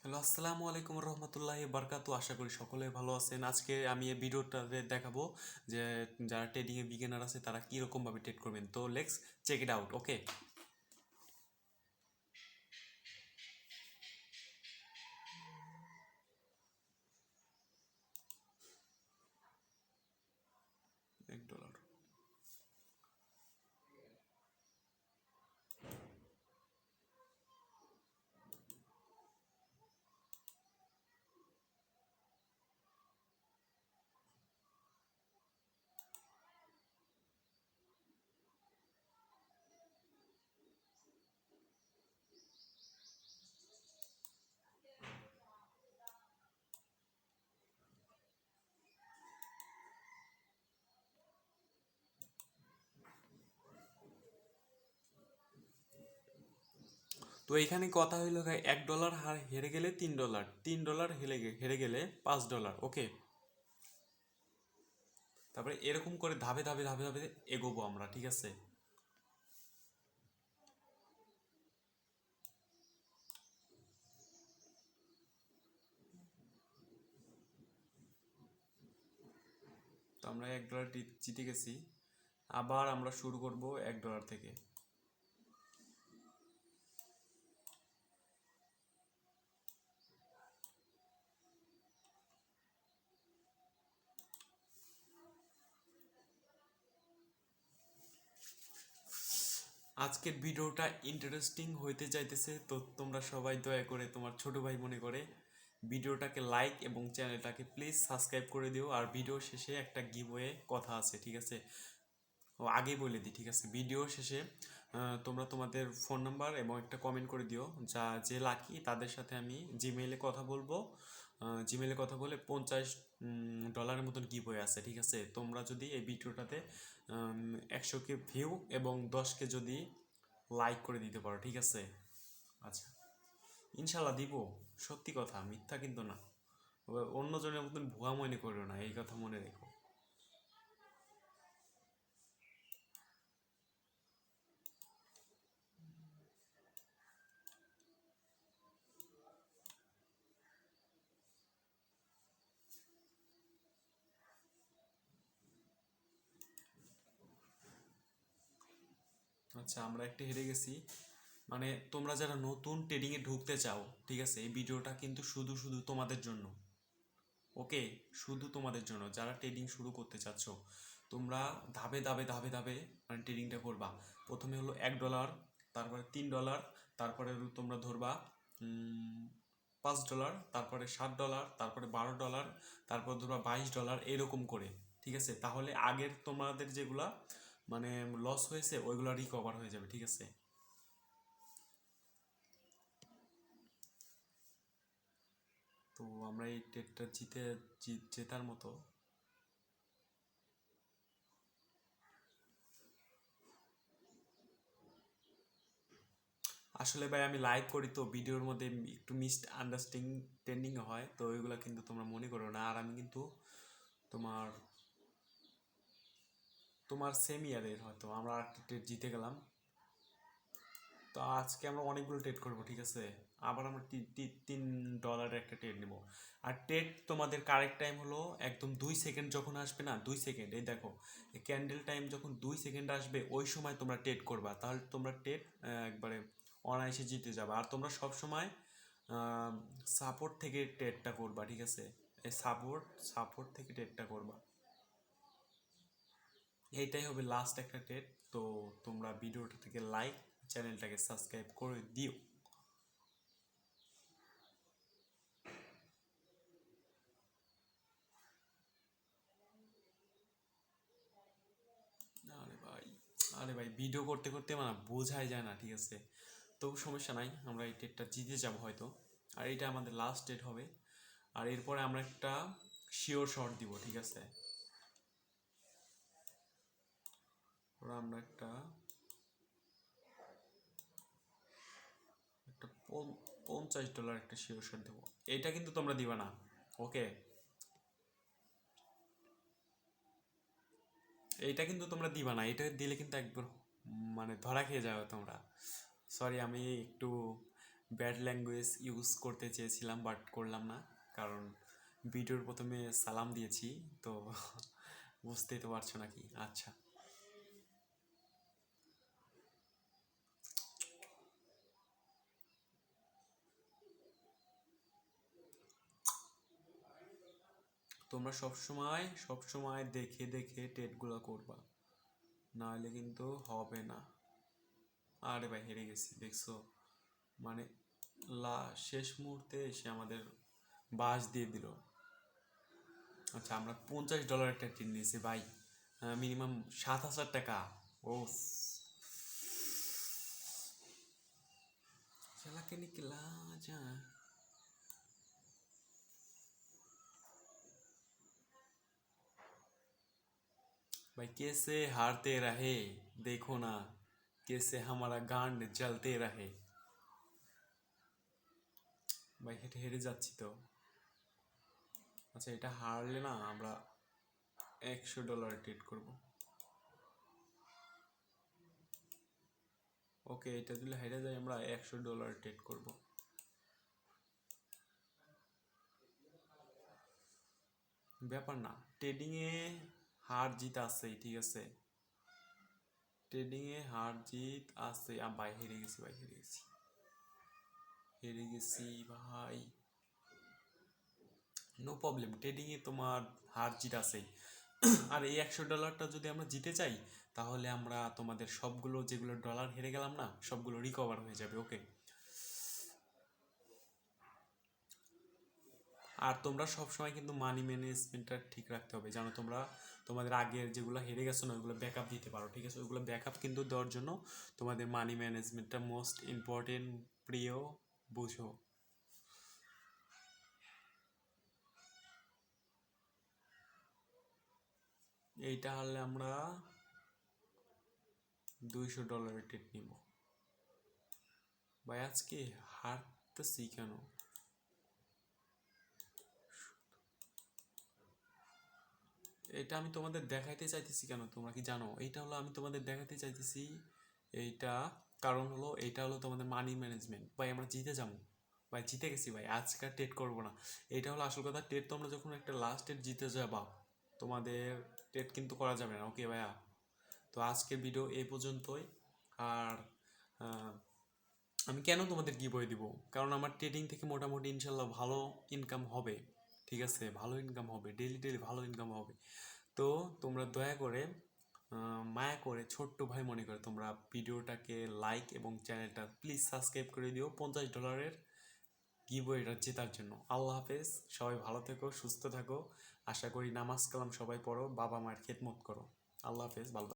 Hello, আসসালামু আলাইকুম রহমতুল্লাহি বারকাতু। আশা করি সকলে ভালো আছেন। আজকে আমি এই ভিডিওটাতে দেখাবো যে যারা ট্রেডিং এ বিগিনার আছে তারা কি রকম ভাবে ট্রেড করবেন। তো লেটস চেক ইট আউট। ওকে, $1। তো এখানে কথা হইলো ভাই, $1 হেরে গেলে $3, $3 হেরে গেলে $5। ওকে, তারপরে এরকম করে ধাপে ধাপে ধাপে ধাপে এগোবো আমরা, ঠিক আছে? তো আমরা $1 জিতে গেছি। আবার আমরা শুরু করব $1 থেকে। আজকের ভিডিওটা ইন্টারেস্টিং হইতে যাইতেছে, তো তোমরা সবাই দয়া করে তোমার ছোট ভাই মনে করে ভিডিওটাকে লাইক এবং চ্যানেলটাকে প্লিজ সাবস্ক্রাইব করে দিও। আর ভিডিও শেষে একটা গিভওয়ে কথা আছে, ঠিক আছে? ও আগেই বলে দিই, ঠিক আছে? ভিডিও শেষে তোমরা তোমাদের ফোন নাম্বার এবং একটা কমেন্ট করে দিও, যে লাকি তাদের সাথে আমি জিমেইলে কথা বলবো। জিমেইলে কথা বলে $50 মতন গিভওয়ে আছে, ঠিক আছে? তোমরা যদি এই ভিডিওটাতে 100কে ভিউ এবং 10কে যদি লাইক করে দিতে পারো, ঠিক আছে? আচ্ছা, ইনশাল্লাহ দিব। সত্যি কথা, মিথ্যা কিন্তু না। অন্যজনের মতন ভুয়া মনে করো না, এই কথা মনে রেখো। আচ্ছা, আমরা একটা হেরে গেছি। মানে তোমরা যারা নতুন ট্রেডিংয়ে ঢুকতে চাও, ঠিক আছে, এই ভিডিওটা কিন্তু শুধু শুধু তোমাদের জন্য। ওকে, শুধু তোমাদের জন্য যারা ট্রেডিং শুরু করতে চাচ্ছ। তোমরা ধাপে ধাপে ধাপে ধাপে মানে ট্রেডিংটা করবা। প্রথমে হলো $1, তারপরে $3, তারপরে হলো তোমরা ধরবা $5, তারপরে $7, তারপরে $12, তারপর ধরবা $22, এরকম করে, ঠিক আছে? তাহলে আগের তোমাদের যেগুলা মানে লস হয়েছে ওইগুলো রিকভার হয়ে যাবে, ঠিক আছে? তো আমরা এই ট্রেডটা জেতার মতো। আসলে ভাই আমি লাইভ করি, তো ভিডিওর মধ্যে একটু আন্ডারস্ট্যান্ডিং হয়, তো ওইগুলো কিন্তু তোমরা মনে করো না। আর আমি কিন্তু তোমার তোমার সেম ইয়ারের, হয়তো আমরা একটা ট্রেড জিতে গেলাম। তো আজকে আমরা অনেকগুলো ট্রেড করবো, ঠিক আছে? আবার আমরা $3 একটা ট্রেড নেব। আর ট্রেড তোমাদের কারেক্ট টাইম হলো একদম 2 সেকেন্ড যখন আসবে না, 2 সেকেন্ড, এই দেখো ক্যান্ডেল টাইম যখন 2 সেকেন্ড আসবে ওই সময় তোমরা ট্রেড করবা, তাহলে তোমরা ট্রেড একবারে অনায়াসে জিতে যাবে। আর তোমরা সব সময় সাপোর্ট থেকে ট্রেডটা করবা, ঠিক আছে? এই সাপোর্ট থেকে ট্রেডটা করবা। এইটাই হবে লাস্ট একটা ট্রেড। তো তোমরা ভিডিওটা থেকে লাইক, চ্যানেলটাকে সাবস্ক্রাইব করে দিও। আরে ভাই, আরে ভাই, ভিডিও করতে করতে মানে বোঝাই যায় না, ঠিক আছে? তবু সমস্যা নাই, আমরা এই ডেটটা জিতে যাব হয়তো। আর এটা আমাদের লাস্ট ডেট হবে। আর এরপরে আমরা একটা শিওর শট দিব, ঠিক আছে? ওরা আমরা একটা একটা $50 একটা শিওর শট দেবো। এটা কিন্তু তোমরা দিবা না। ওকে, এইটা কিন্তু তোমরা দিবা না, এটা দিলে কিন্তু একবার মানে ধরা খেয়ে যাবে তোমরা। সরি, আমি একটু ব্যাড ল্যাঙ্গুয়েজ ইউজ করতে চেয়েছিলাম বাট করলাম না, কারণ ভিডিওর প্রথমে সালাম দিয়েছি তো বুঝতেই তো পারছো নাকি। আচ্ছা, তোমরা সবসময় সবসময় দেখে দেখে টেটগুলো করবা, নাহলে কিন্তু হবে না। আরে ভাই হেরে গেছি দেখছো, মানে শেষ মুহূর্তে এসে আমাদের বাস দিয়ে দিল। আচ্ছা, আমরা $50 একটা টিন নিয়েছি ভাই, মিনিমাম 7,000 টাকা। ও चला के निकला जा। भाई कैसे हारते रहे, देखो ना कैसे हमारा गांड जलते रहे। ভাই হেঁটে হেরে যাচ্ছি তো। আচ্ছা, এটা হারলে না আমরা $100 ট্রিট করব। ওকে, এটা দিলে হেরে যাই আমরা $100 ট্রিট করব। ব্যাপার না, ট্রেডিংয়ে হার জিত আছেই, ঠিক আছে, ট্রেডিংয়ে হার জিত আছে। ভাই হেরে গেছি, ভাই হেরে গেছি, হেরে গেছি ভাই। নো প্রবলেম, ট্রেডিংয়ে তোমার হার জিত আছেই। আর এই $100টা যদি আমরা জিতে চাই, তাহলে আমরা তোমাদের সবগুলো যেগুলো ডলার হেরে গেলাম না, সবগুলো রিকভার হয়ে যাবে। ওকে, আর তোমরা সবসময় কিন্তু মানি ম্যানেজমেন্টটা ঠিক রাখতে হবে, জানো তোমরা তোমাদের আগের যেগুলো হেরে গেছো না ওইগুলো ব্যাকআপ দিতে পারো, ঠিক আছে, ওইগুলো ব্যাকআপ কিন্তু দেওয়ার জন্য তোমাদের মানি ম্যানেজমেন্টটা মোস্ট ইম্পর্টেন্ট। প্রিয়, বুঝো। এইটা হারলে আমরা $200 ট্রিট নিব। ভাই আজকে হারতেছি কেন? এটা আমি তোমাদের দেখাইতে চাইতেছি কেন, তোমরা কি জানো? এইটা হলো আমি তোমাদের দেখাইতে চাইতেছি এইটা, কারণ হলো এইটা হলো তোমাদের মানি ম্যানেজমেন্ট। ভাই আমরা জিতে যাবো, ভাই জিতে গেছি ভাই, আজকে আর টেট করবো না। এইটা হলো আসল কথা, টেট তোমরা যখন একটা লাস্ট টেট জিতে যাবা, তোমাদের টেট কিন্তু করা যাবে না। ওকে ভাইয়া, তো আজকের ভিডিও এই পর্যন্তই। আর আহ, আমি কেন তোমাদের গিভওয়ে দিব, কারণ আমার ট্রেডিং থেকে মোটামুটি ইনশাল্লাহ ভালো ইনকাম হবে, ঠিক আছে, ভালো ইনকাম হবে, ডেলি ডেলি ভালো ইনকাম হবে। তো তোমরা দয়া করে মায়া করে ছোট্ট ভাই মনে করে তোমরা ভিডিওটাকে লাইক এবং চ্যানেলটা প্লিজ সাবস্ক্রাইব করে দিও $50 গিভওয়েটা জেতার জন্য। আল্লাহ হাফেজ, সবাই ভালো থেকো, সুস্থ থাকো। আশা করি নামাজ কালাম সবাই পড়ো, বাবা মায়ের খেদমত করো। আল্লাহ হাফেজ, ভালো।